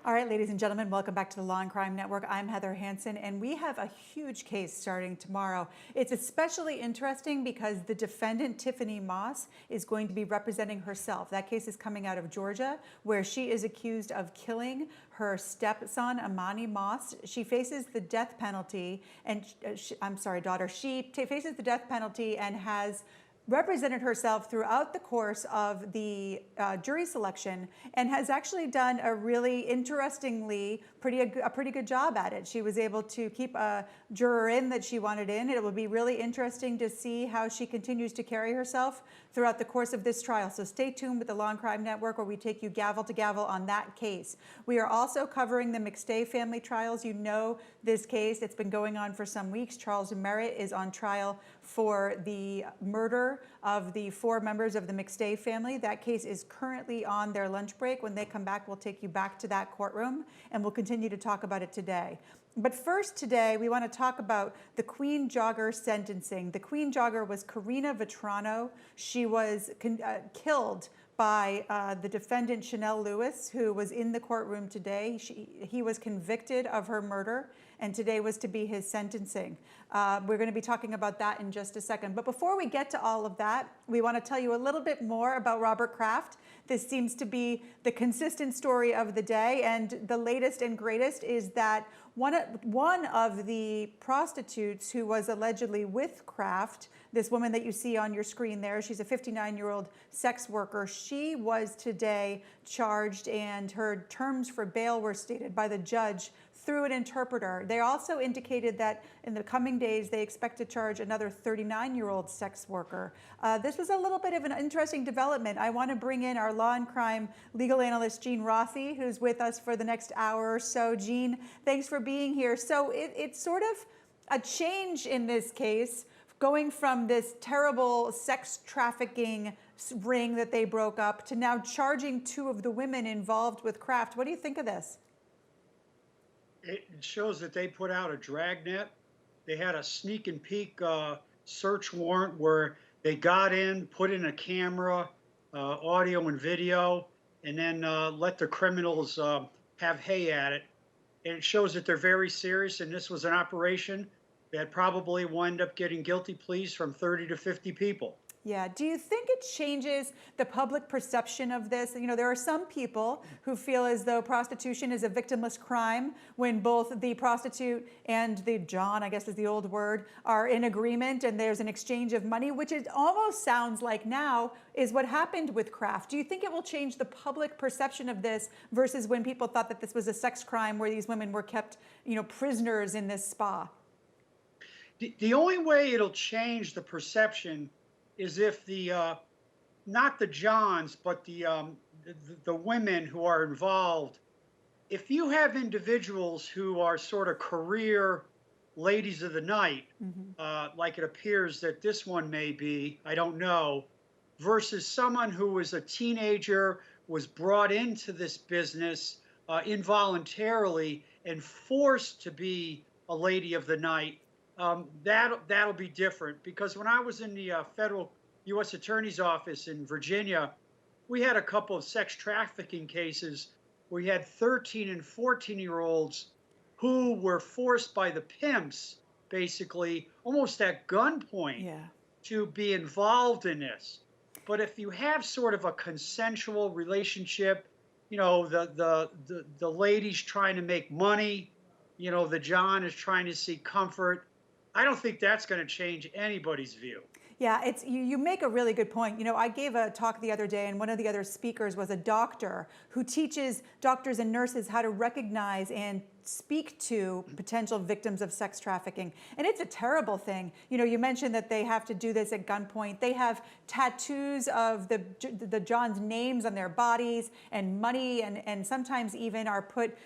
All right, ladies and gentlemen, welcome back to the Law and Crime Network. I'm Heather Hansen, and we have a huge case starting tomorrow. It's especially interesting because the defendant, Tiffany Moss, is going to be representing herself. That case is coming out of Georgia, where she is accused of killing her stepson, Amani Moss. She faces the death penalty, and daughter. She faces the death penalty and has represented herself throughout the course of the jury selection and has actually done a really interestingly a pretty good job at it. She was able to keep a juror in that she wanted in. It will be really interesting to see how she continues to carry herself throughout the course of this trial. So stay tuned with the Law and Crime Network, where we take you gavel to gavel on that case. We are also covering the McStay family trials. You know this case. It's been going on for some weeks. Charles Merritt is on trial for the murder of the 4 members of the McStay family. That case is currently on their lunch break. When they come back, we'll take you back to that courtroom, and we'll continue to talk about it today. But first today, we want to talk about the Queen Jogger sentencing. The Queen Jogger was Karina Vetrano. She was killed by the defendant, Chanel Lewis, who was in the courtroom today. He was convicted of her murder, and today was to be his sentencing. We're going to be talking about that in just a second. But before we get to all of that, we want to tell you a little bit more about Robert Kraft. This seems to be the consistent story of the day, and the latest and greatest is that one of the prostitutes who was allegedly with Kraft, this woman that you see on your screen there, she's a 59-year-old sex worker. She was today charged, and her terms for bail were stated by the judge through an interpreter. They also indicated that in the coming days, they expect to charge another 39-year-old sex worker. This was a little bit of an interesting development. I want to bring in our law and crime legal analyst, Jean Rossi, who's with us for the next hour or so. Jean, thanks for being here. So it's sort of a change in this case, going from this terrible sex trafficking ring that they broke up to now charging 2 of the women involved with Kraft. What do you think of this? It shows that they put out a dragnet. They had a sneak and peek search warrant where they got in, put in a camera, audio and video, and then let the criminals have hay at it. And it shows that they're very serious, and this was an operation that probably wound up getting guilty pleas from 30 to 50 people. Yeah. Do you think it changes the public perception of this? You know, there are some people who feel as though prostitution is a victimless crime when both the prostitute and the John, I guess is the old word, are in agreement and there's an exchange of money, which it almost sounds like now is what happened with Kraft. Do you think it will change the public perception of this versus when people thought that this was a sex crime where these women were kept, you know, prisoners in this spa? The only way it'll change the perception is if not the Johns, but the women who are involved, if you have individuals who are sort of career ladies of the night, like it appears that this one may be, I don't know, versus someone who was a teenager, was brought into this business involuntarily and forced to be a lady of the night, that'll be different. Because when I was in the federal U.S. Attorney's Office in Virginia, we had a couple of sex trafficking cases where you had 13 and 14-year-olds who were forced by the pimps, basically almost at gunpoint, to be involved in this. But if you have sort of a consensual relationship, you know, the lady's trying to make money, you know, the John is trying to seek comfort, I don't think that's going to change anybody's view. Yeah, you make a really good point. You know, I gave a talk the other day, and one of the other speakers was a doctor who teaches doctors and nurses how to recognize and speak to potential victims of sex trafficking. And it's a terrible thing. You know, you mentioned that they have to do this at gunpoint. They have tattoos of the John's names on their bodies and money, and sometimes even are put,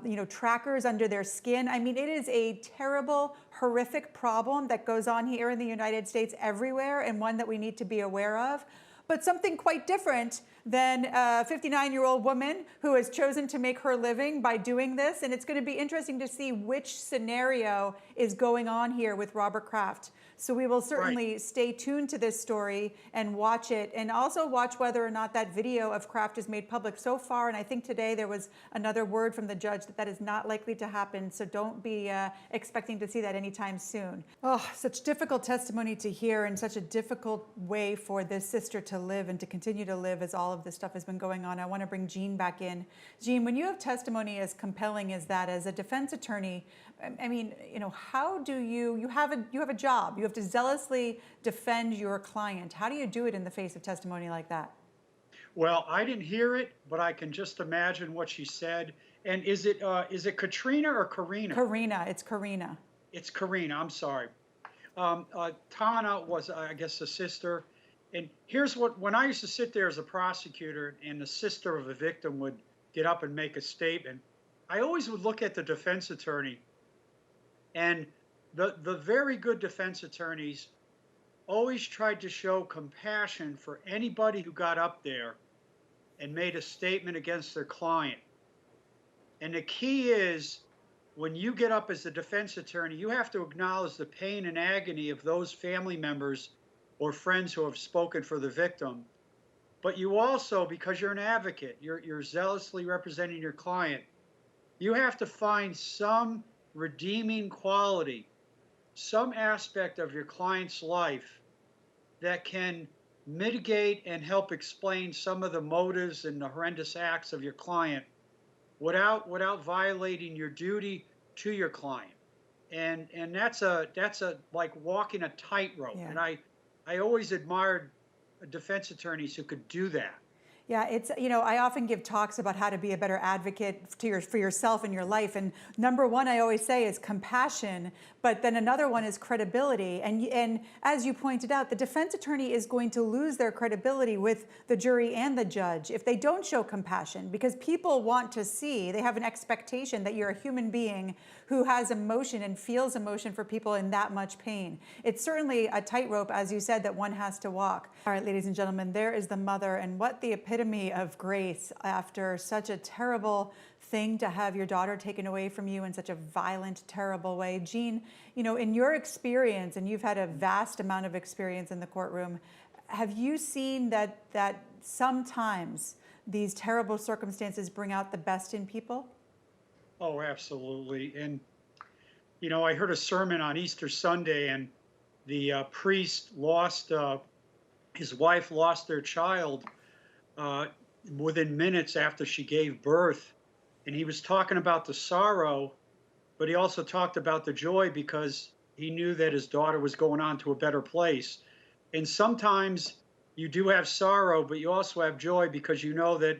you know, trackers under their skin. I mean, it is a terrible, horrific problem that goes on here in the United States everywhere, and one that we need to be aware of. But something quite different than a 59-year-old woman who has chosen to make her living by doing this. And it's going to be interesting to see which scenario is going on here with Robert Kraft. So we will Right. certainly stay tuned to this story and watch it, and also watch whether or not that video of Kraft is made public. So far, and I think today there was another word from the judge that that is not likely to happen. So don't be expecting to see that anytime soon. Oh, such difficult testimony to hear, and such a difficult way for this sister to live and to continue to live as all of this stuff has been going on. I want to bring Jean back in. Jean, when you have testimony as compelling as that, as a defense attorney, I mean, how do you have a job, you have to zealously defend your client. How do you do it in the face of testimony like that? Well, I didn't hear it, but I can just imagine what she said. And is it Katrina or Karina? Karina, it's Karina. It's Karina. I'm sorry. Tana was, I guess, the sister. And here's what, when I used to sit there as a prosecutor and the sister of a victim would get up and make a statement, I always would look at the defense attorney. And the very good defense attorneys always tried to show compassion for anybody who got up there and made a statement against their client. And the key is, when you get up as the defense attorney, you have to acknowledge the pain and agony of those family members or friends who have spoken for the victim. But you also, because you're an advocate, you're zealously representing your client, you have to find some redeeming quality, some aspect of your client's life that can mitigate and help explain some of the motives and the horrendous acts of your client without violating your duty to your client. And that's a like walking a tightrope. Yeah. And I always admired defense attorneys who could do that. Yeah, it's, I often give talks about how to be a better advocate for yourself in your life. And number one, I always say, is compassion. But then another one is credibility. And as you pointed out, the defense attorney is going to lose their credibility with the jury and the judge if they don't show compassion, because people want to see, they have an expectation that you're a human being who has emotion and feels emotion for people in that much pain. It's certainly a tightrope, as you said, that one has to walk. All right, ladies and gentlemen, there is the mother, and what the epitome of grace after such a terrible thing to have your daughter taken away from you in such a violent, terrible way. Jean, in your experience, and you've had a vast amount of experience in the courtroom, have you seen that sometimes these terrible circumstances bring out the best in people? Oh, absolutely. And, I heard a sermon on Easter Sunday, and the priest lost, his wife lost their child within minutes after she gave birth. And he was talking about the sorrow, but he also talked about the joy, because he knew that his daughter was going on to a better place. And sometimes you do have sorrow, but you also have joy, because you know that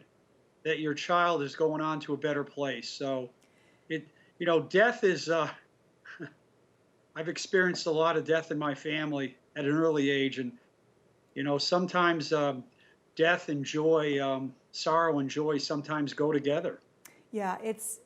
your child is going on to a better place. So death is, I've experienced a lot of death in my family at an early age. And, sometimes death and joy, sorrow and joy sometimes go together. Yeah, it's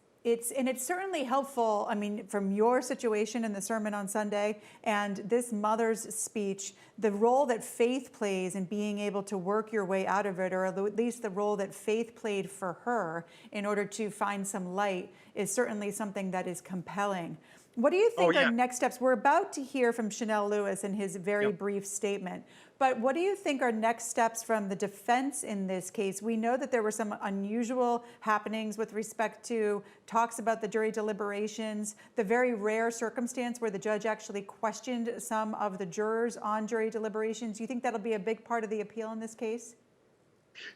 certainly helpful. I mean, from your situation in the sermon on Sunday and this mother's speech, the role that faith plays in being able to work your way out of it, or at least the role that faith played for her in order to find some light, is certainly something that is compelling. What do you think are next steps? We're about to hear from Chanel Lewis in his very brief statement, but what do you think are next steps from the defense in this case? We know that there were some unusual happenings with respect to talks about the jury deliberations, the very rare circumstance where the judge actually questioned some of the jurors on jury deliberations. Do you think that'll be a big part of the appeal in this case?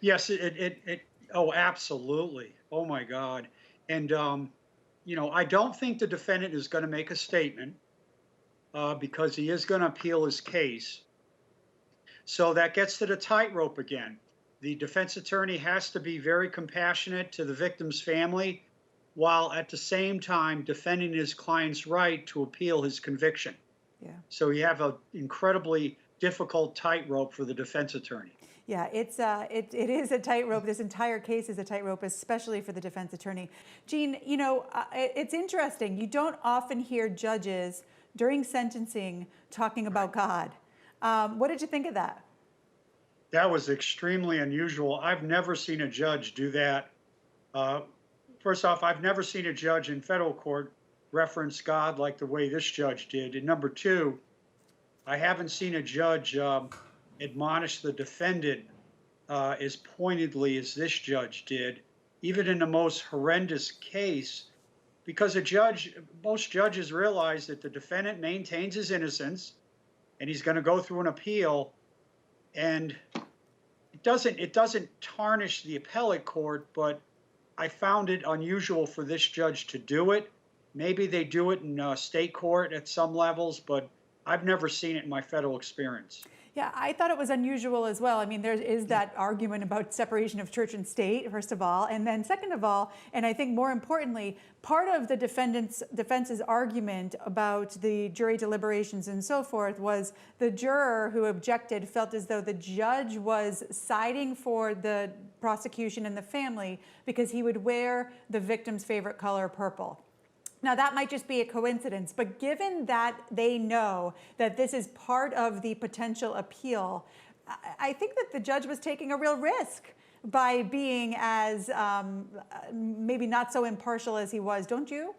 Yes, oh, absolutely. Oh my God. And, I don't think the defendant is going to make a statement because he is going to appeal his case. So that gets to the tightrope again. The defense attorney has to be very compassionate to the victim's family, while at the same time defending his client's right to appeal his conviction. Yeah. So you have an incredibly difficult tightrope for the defense attorney. Yeah, it is a tightrope. This entire case is a tightrope, especially for the defense attorney. Jean, it's interesting. You don't often hear judges during sentencing talking about God. What did you think of that? That was extremely unusual. I've never seen a judge do that. First off, I've never seen a judge in federal court reference God like the way this judge did. And number two, I haven't seen a judge admonish the defendant as pointedly as this judge did, even in the most horrendous case, because most judges realize that the defendant maintains his innocence and he's going to go through an appeal, and it doesn't tarnish the appellate court, but I found it unusual for this judge to do it. Maybe they do it in state court at some levels, but I've never seen it in my federal experience. Yeah, I thought it was unusual as well. I mean, there is that argument about separation of church and state, first of all. And then second of all, and I think more importantly, part of the defense's argument about the jury deliberations and so forth was the juror who objected felt as though the judge was siding for the prosecution and the family because he would wear the victim's favorite color, purple. Now, that might just be a coincidence, but given that they know that this is part of the potential appeal, I think that the judge was taking a real risk by being as maybe not so impartial as he was, don't you?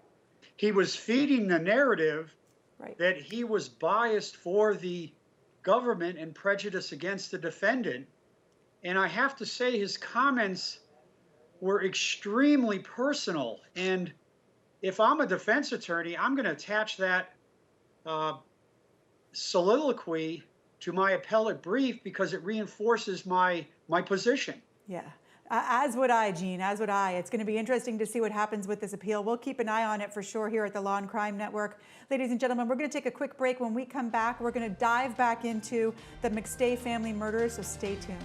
He was feeding the narrative Right. that he was biased for the government and prejudice against the defendant. And I have to say, his comments were extremely personal. And if I'm a defense attorney, I'm going to attach that soliloquy to my appellate brief because it reinforces my position. Yeah. As would I, Gene, as would I. It's going to be interesting to see what happens with this appeal. We'll keep an eye on it for sure here at the Law and Crime Network. Ladies and gentlemen, we're going to take a quick break. When we come back, we're going to dive back into the McStay family murders, so stay tuned.